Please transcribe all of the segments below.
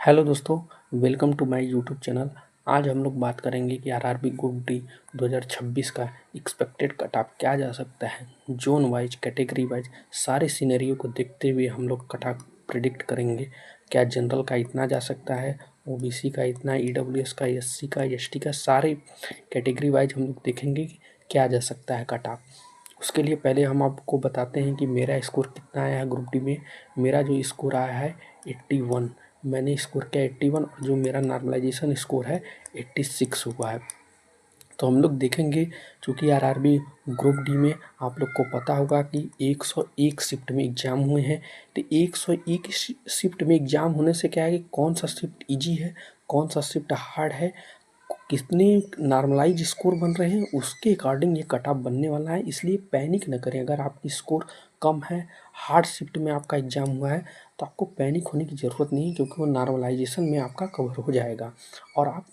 Hello दोस्तों, welcome to my YouTube channel. आज हम लोग बात करेंगे कि आरआरबी ग्रुप डी 2026 का एक्सपेक्टेड कट ऑफ क्या जा सकता है। जोन वाइज, कैटेगरी वाइज सारे सिनेरियो को देखते हुए हम लोग कट ऑफ प्रिडिक्ट करेंगे। क्या जनरल का इतना जा सकता है, ओबीसी का इतना, ईडब्ल्यूएस का, एससी का, एसटी का, सारे कैटेगरी वाइज हम लोग देखेंगे कि क्या जा सकता है कट ऑफ। उसके लिए पहले हम आपको बताते हैं कि मेरा स्कोर कितना आया है ग्रुप डी में। मेरा जो स्कोर आया है 81, मैंने स्कोर किया 81 और जो मेरा नॉर्मलाइजेशन स्कोर है 86 हुआ है। तो हम लोग देखेंगे, चूँकि आरआरबी ग्रुप डी में आप लोग को पता होगा कि 101 शिफ्ट में एग्ज़ाम हुए हैं। तो 101 शिफ्ट में एग्ज़ाम होने से क्या है कि कौन सा शिफ्ट ईजी है, कौन सा शिफ्ट हार्ड है, कितने नॉर्मलाइज स्कोर बन रहे हैं, उसके अकॉर्डिंग ये कट ऑफ बनने वाला है। इसलिए पैनिक न करें। अगर आपकी स्कोर कम है, हार्ड शिफ्ट में आपका एग्ज़ाम हुआ है, तो आपको पैनिक होने की ज़रूरत नहीं है, क्योंकि वो नॉर्मलाइजेशन में आपका कवर हो जाएगा और आप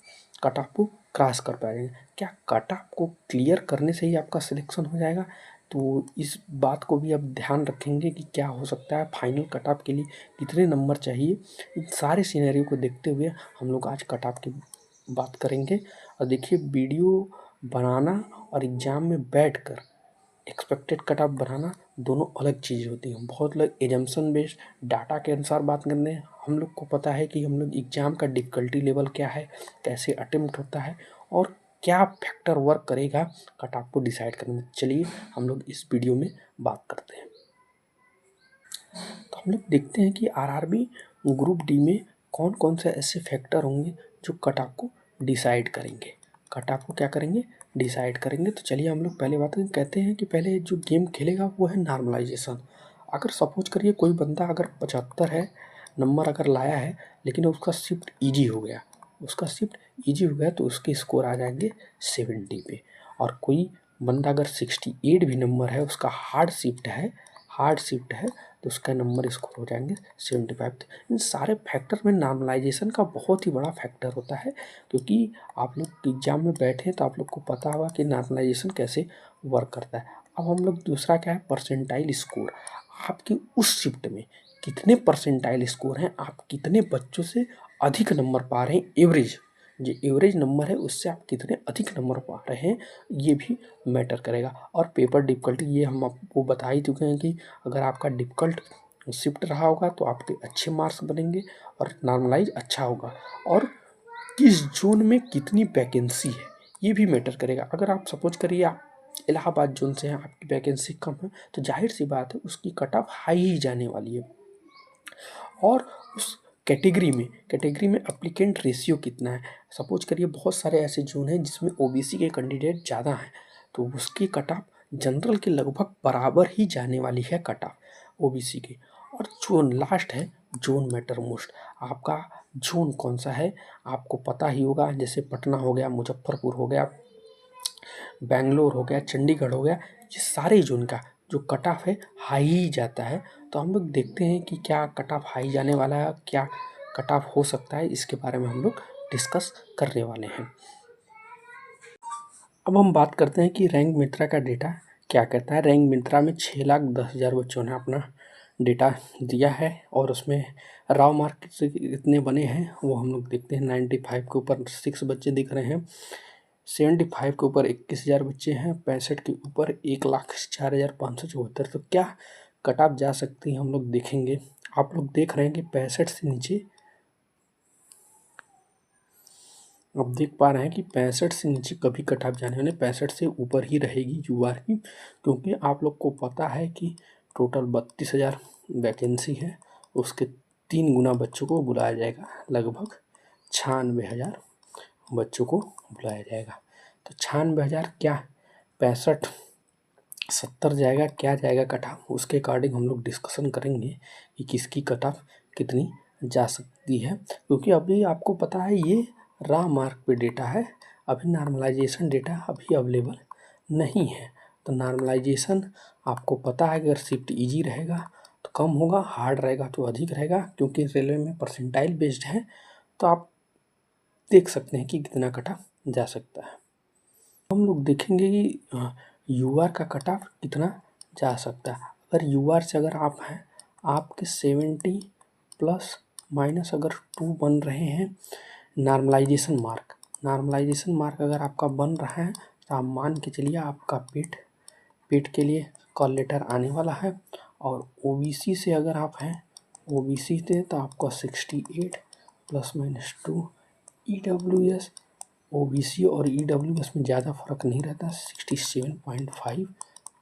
कट ऑफ को क्रॉस कर पाएंगे। क्या कट ऑफ को क्लियर करने से ही आपका सिलेक्शन हो जाएगा? तो इस बात को भी आप ध्यान रखेंगे कि क्या हो सकता है, फाइनल कट ऑफ के लिए कितने नंबर चाहिए। इन सारे सिनेरियो को देखते हुए हम लोग आज कट ऑफ की बात करेंगे। और देखिए, वीडियो बनाना और एग्ज़ाम में बैठकर एक्सपेक्टेड कट ऑफ बनाना दोनों अलग चीज़ होती हैं। बहुत लोग एजम्पशन बेस्ड डाटा के अनुसार बात करते हैं। हम लोग को पता है कि हम लोग एग्ज़ाम का डिफ़िकल्टी लेवल क्या है, कैसे अटेम्प्ट होता है और क्या फैक्टर वर्क करेगा कट ऑफ को डिसाइड करने में। चलिए हम लोग इस वीडियो में बात करते हैं। तो हम लोग देखते हैं कि आरआरबी ग्रुप डी में कौन कौन से ऐसे फैक्टर होंगे जो कट ऑफ को डिसाइड करेंगे, कट ऑफ को क्या करेंगे, डिसाइड करेंगे। तो चलिए हम लोग पहले बात कहते हैं कि पहले जो गेम खेलेगा वो है नॉर्मलाइजेशन। अगर सपोज करिए कोई बंदा अगर 75 है नंबर अगर लाया है, लेकिन उसका शिफ्ट ईजी हो गया, तो उसके स्कोर आ जाएंगे 70 पे। और कोई बंदा अगर 68 भी नंबर है, उसका हार्ड शिफ्ट है, तो उसका नंबर स्कोर हो जाएंगे 75। इन सारे फैक्टर में नॉर्मलाइजेशन का बहुत ही बड़ा फैक्टर होता है, क्योंकि आप लोग एग्जाम में बैठे हैं तो आप लोग को पता होगा कि नॉर्मलाइजेशन कैसे वर्क करता है। अब हम लोग दूसरा क्या है, परसेंटाइल स्कोर। आपकी उस शिफ्ट में कितने परसेंटाइल स्कोर हैं, आप कितने बच्चों से अधिक नंबर पा रहे हैं, एवरेज जो एवरेज नंबर है उससे आप कितने अधिक नंबर पा रहे हैं, ये भी मैटर करेगा। और पेपर डिफ़िकल्टी, ये हम आपको बता ही चुके हैं कि अगर आपका डिफ़िकल्ट शिफ्ट रहा होगा तो आपके अच्छे मार्क्स बनेंगे और नॉर्मलाइज अच्छा होगा। और किस जोन में कितनी वैकेंसी है ये भी मैटर करेगा। अगर आप सपोज करिए आप इलाहाबाद जोन से हैं, आपकी वैकेंसी कम है, तो जाहिर सी बात है उसकी कट ऑफ हाई ही जाने वाली है। और उस कैटेगरी में एप्लीकेंट रेशियो कितना है। सपोज करिए बहुत सारे ऐसे जोन हैं जिसमें ओबीसी के कैंडिडेट ज़्यादा हैं, तो उसकी कट ऑफ जनरल के लगभग बराबर ही जाने वाली है कट ऑफ ओबीसी की। और जोन लास्ट है, जोन मैटर मोस्ट। आपका जोन कौन सा है आपको पता ही होगा, जैसे पटना हो गया, मुजफ्फरपुर हो गया, बेंगलोर हो गया, चंडीगढ़ हो गया, ये सारे जोन का जो कट ऑफ है हाई ही जाता है। तो हम लोग देखते हैं कि क्या कट ऑफ हाई जाने वाला है, क्या कट ऑफ हो सकता है, इसके बारे में हम लोग डिस्कस करने वाले हैं। अब हम बात करते हैं कि रैंक मित्रा का डेटा क्या कहता है। रैंक मित्रा में 6,10,000 बच्चों ने अपना डेटा दिया है और उसमें राव मार्क से कितने बने हैं वो हम लोग देखते हैं। 95 के ऊपर 6 बच्चे दिख रहे हैं, 75 के ऊपर 21,000 बच्चे हैं, 65 के ऊपर 1,04,574। तो क्या कट ऑफ जा सकती है हम लोग देखेंगे। आप लोग देख रहे हैं कि 65 से नीचे, आप देख पा रहे हैं कि 65 से नीचे कभी कट ऑफ जाने वाले, 65 से ऊपर ही रहेगी यूआर की, क्योंकि आप लोग को पता है कि टोटल 32,000 वैकेंसी है, उसके 3 गुना बच्चों को बुलाया जाएगा, लगभग 96,000 बच्चों को बुलाया जाएगा। तो 96,000 क्या 65 70 जाएगा, क्या जाएगा कट ऑफ, उसके अकॉर्डिंग हम लोग डिस्कशन करेंगे कि किसकी कट ऑफ कितनी जा सकती है। क्योंकि अभी आपको पता है ये रॉ मार्क पे डेटा है, अभी नॉर्मलाइजेशन डेटा अभी अवेलेबल नहीं है। तो नॉर्मलाइजेशन आपको पता है कि अगर शिफ्ट ईजी रहेगा तो कम होगा, हार्ड रहेगा तो अधिक रहेगा, क्योंकि रेलवे में परसेंटाइल बेस्ड है। तो आप देख सकते हैं कि कितना कट ऑफ जा सकता है। हम लोग देखेंगे कि यूआर का कट ऑफ कितना जा सकता है। अगर यूआर से अगर आप हैं, आपके 70 प्लस माइनस अगर 2 बन रहे हैं नॉर्मलाइजेशन मार्क अगर आपका बन रहा है तो आप मान के चलिए आपका पेट के लिए कॉल लेटर आने वाला है। और ओबीसी से अगर आप हैं ओबीसी से तो आपका 68 ±2 ईडब्ल्यूएस। ओबीसी और ईडब्ल्यूएस में ज़्यादा फर्क नहीं रहता, 67.5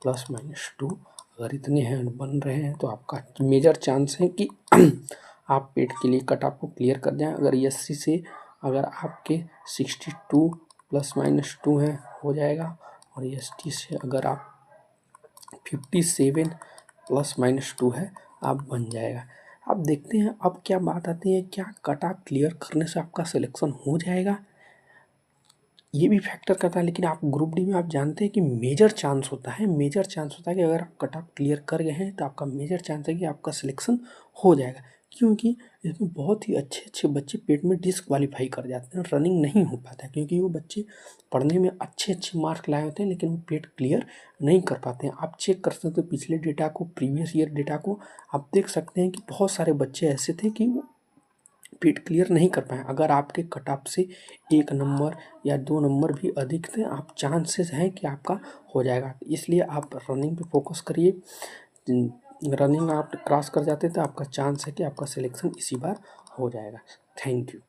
±2 अगर इतने हैं बन रहे हैं तो आपका मेजर चांस है कि आप पेट के लिए कट ऑफ को क्लियर कर जाएं। अगर एससी से अगर आपके 62 ±2 हैं हो जाएगा, और एसटी से अगर आप 57 ±2 है आप बन जाएगा। अब देखते हैं अब क्या बात आती है, क्या कट ऑफ क्लियर करने से आपका सिलेक्शन हो जाएगा, ये भी फैक्टर करता है। लेकिन आप ग्रुप डी में आप जानते हैं कि मेजर चांस होता है कि अगर आप कट ऑफ क्लियर कर गए हैं तो आपका मेजर चांस है कि आपका सिलेक्शन हो जाएगा, क्योंकि इसमें बहुत ही अच्छे अच्छे बच्चे पेट में डिसक्वालीफाई कर जाते हैं, रनिंग नहीं हो पाता है, क्योंकि वो बच्चे पढ़ने में अच्छे अच्छे मार्क लाए होते हैं लेकिन वो पेट क्लियर नहीं कर पाते हैं। आप चेक कर सकते हो पिछले डेटा को, प्रीवियस ईयर डेटा को, आप देख सकते हैं कि बहुत सारे बच्चे ऐसे थे कि वो पेट क्लियर नहीं कर पाए। अगर आपके कट ऑफ से 1 नंबर या 2 नंबर भी अधिक थे, आप चांसेस हैं कि आपका हो जाएगा। इसलिए आप रनिंग पे फोकस करिए, रनिंग आप क्रॉस कर जाते तो आपका चांस है कि आपका सिलेक्शन इसी बार हो जाएगा। Thank you.